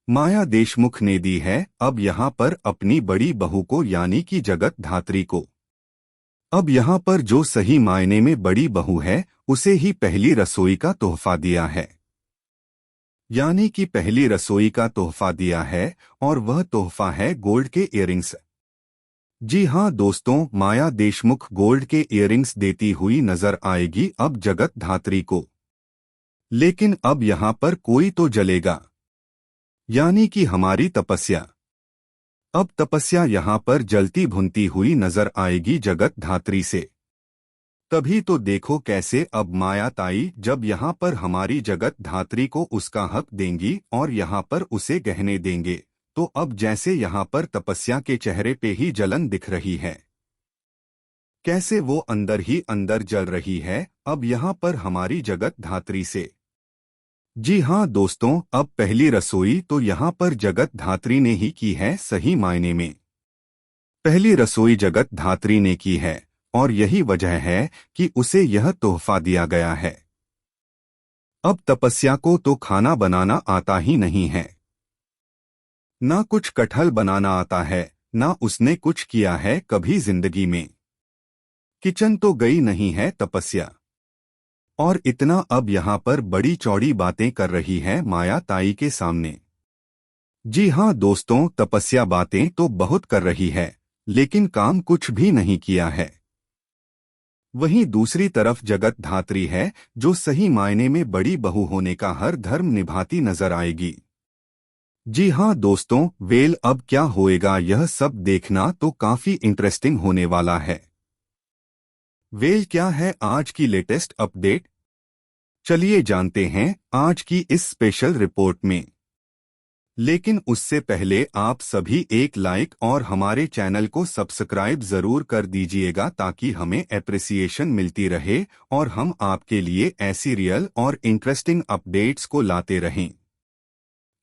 माया देशमुख ने दी है अब यहाँ पर अपनी बड़ी बहू को, यानी कि जगत धात्री को। अब यहाँ पर जो सही मायने में बड़ी बहू है उसे ही पहली रसोई का तोहफा दिया है, यानी कि पहली रसोई का तोहफा दिया है, और वह तोहफा है गोल्ड के इयररिंग्स। जी हाँ दोस्तों, माया देशमुख गोल्ड के इयररिंग्स देती हुई नजर आएगी अब जगत धात्री को। लेकिन अब यहाँ पर कोई तो जलेगा, यानी कि हमारी तपस्या। अब तपस्या यहाँ पर जलती भुनती हुई नजर आएगी जगत धात्री से। तभी तो देखो कैसे अब माया ताई जब यहाँ पर हमारी जगत धात्री को उसका हक देंगी और यहाँ पर उसे गहने देंगे, तो अब जैसे यहाँ पर तपस्या के चेहरे पे ही जलन दिख रही है, कैसे वो अंदर ही अंदर जल रही है अब यहाँ पर हमारी जगत धात्री से। जी हाँ दोस्तों, अब पहली रसोई तो यहाँ पर जगत धात्री ने ही की है, सही मायने में पहली रसोई जगत धात्री ने की है, और यही वजह है कि उसे यह तोहफा दिया गया है। अब तपस्या को तो खाना बनाना आता ही नहीं है, ना कुछ कटहल बनाना आता है, ना उसने कुछ किया है कभी जिंदगी में। किचन तो गई नहीं है तपस्या, और इतना अब यहाँ पर बड़ी चौड़ी बातें कर रही है माया ताई के सामने। जी हाँ दोस्तों, तपस्या बातें तो बहुत कर रही है, लेकिन काम कुछ भी नहीं किया है। वहीं दूसरी तरफ जगत धात्री है जो सही मायने में बड़ी बहू होने का हर धर्म निभाती नजर आएगी। जी हाँ दोस्तों, वेल अब क्या होएगा यह सब देखना तो काफी इंटरेस्टिंग होने वाला है। वेल क्या है आज की लेटेस्ट अपडेट, चलिए जानते हैं आज की इस स्पेशल रिपोर्ट में। लेकिन उससे पहले आप सभी एक लाइक और हमारे चैनल को सब्सक्राइब जरूर कर दीजिएगा ताकि हमें एप्रिसिएशन मिलती रहे और हम आपके लिए ऐसी रियल और इंटरेस्टिंग अपडेट्स को लाते रहें।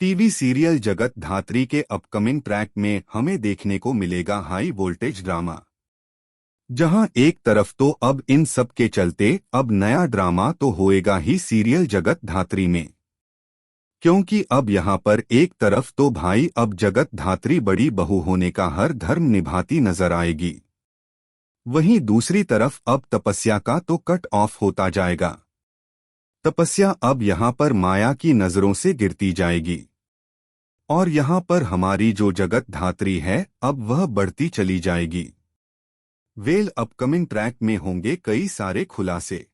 टीवी सीरियल जगत धात्री के अपकमिंग ट्रैक में हमें देखने को मिलेगा हाई वोल्टेज ड्रामा, जहां एक तरफ तो अब इन सब के चलते अब नया ड्रामा तो होएगा ही सीरियल जगत धात्री में, क्योंकि अब यहाँ पर एक तरफ तो भाई अब जगत धात्री बड़ी बहू होने का हर धर्म निभाती नजर आएगी, वहीं दूसरी तरफ अब तपस्या का तो कट ऑफ होता जाएगा। तपस्या अब यहाँ पर माया की नजरों से गिरती जाएगी, और यहाँ पर हमारी जो जगत धात्री है अब वह बढ़ती चली जाएगी। वेल अपकमिंग ट्रैक में होंगे कई सारे खुलासे।